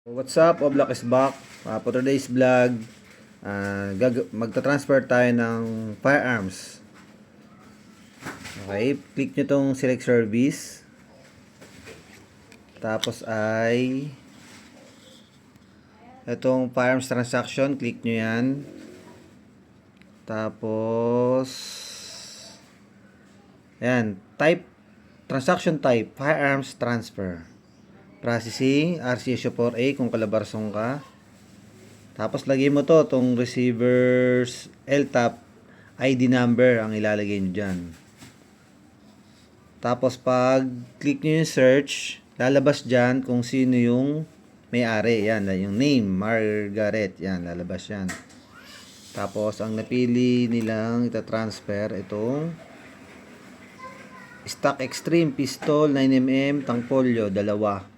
What's up? Oblak is back. For today's vlog, magta-transfer tayo ng firearms. Okay, click nyo tong select service. Tapos ay itong firearms transaction, click nyo yan. Tapos yan, transaction type, firearms transfer. Processing, RCSO4A kung kalabarsong ka. Tapos lagay mo tong receiver's LTAP ID number ang ilalagay nyo dyan. Tapos pag click nyo yung search, lalabas dyan kung sino yung may-ari. Yan, yung name, Margaret. Yan, lalabas yan. Tapos ang napili nilang itatransfer itong Stock Extreme Pistol 9mm Tangfolio, dalawa.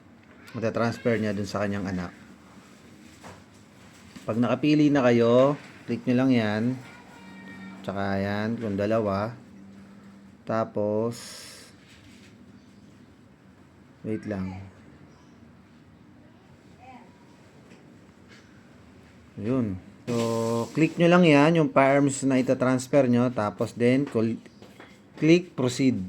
Mata-transfer niya dun sa kanyang anak. Pag nakapili na kayo, click nyo lang yan. Tsaka yan, kung dalawa. Tapos, wait lang. Yun. So, click nyo lang yan, yung firearms na ita-transfer nyo. Tapos then, click proceed.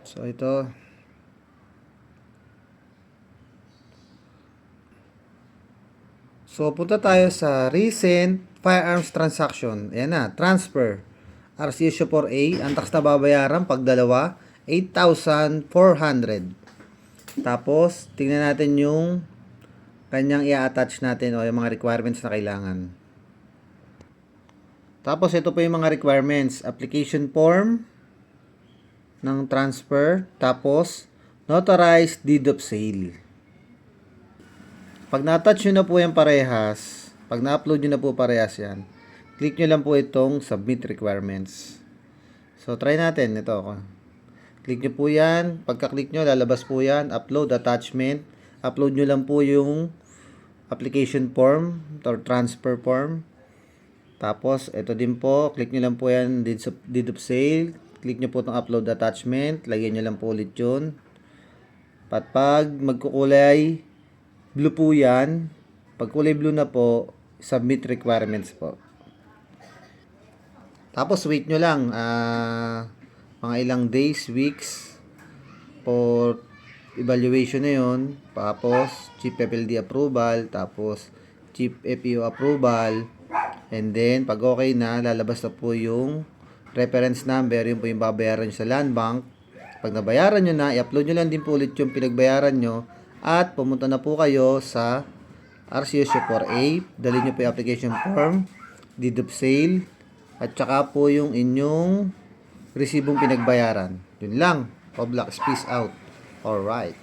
So ito. So punta tayo sa recent firearms transaction. Ayan na, transfer. RCSO4A, ang tax na babayaran pag dalawa, 8,400. Tapos, tingnan natin yung kanyang i-attach natin o yung mga requirements na kailangan. Tapos, ito po yung mga requirements. Application form ng transfer, tapos notarized deed of sale. Pag na-attach nyo na po yung parehas, pag na-upload nyo na po parehas yan, click nyo lang po itong submit requirements. So try natin ito. Click nyo po yan, pagka-click nyo lalabas po yan, upload attachment. Upload nyo lang po yung application form or transfer form. Tapos ito din po, click nyo lang po yan, deed of sale. Click nyo po itong upload attachment. Lagyan nyo lang po ulit yun. At pag magkukulay blue po yan, pag kulay blue na po, submit requirements po. Tapos wait nyo lang mga ilang days, weeks for evaluation na yun. Tapos Chief FLD approval, tapos Chief FEO approval, and then pag okay na, lalabas na po yung reference number, yun po yung babayaran nyo sa land bank. Pag nabayaran nyo na, i-upload nyo lang din po ulit yung pinagbayaran nyo at pumunta na po kayo sa RCSO4A. Dali nyo po yung application form, deed of sale, at saka po yung inyong resibong pinagbayaran. Yun lang. Oblak, peace out. Alright.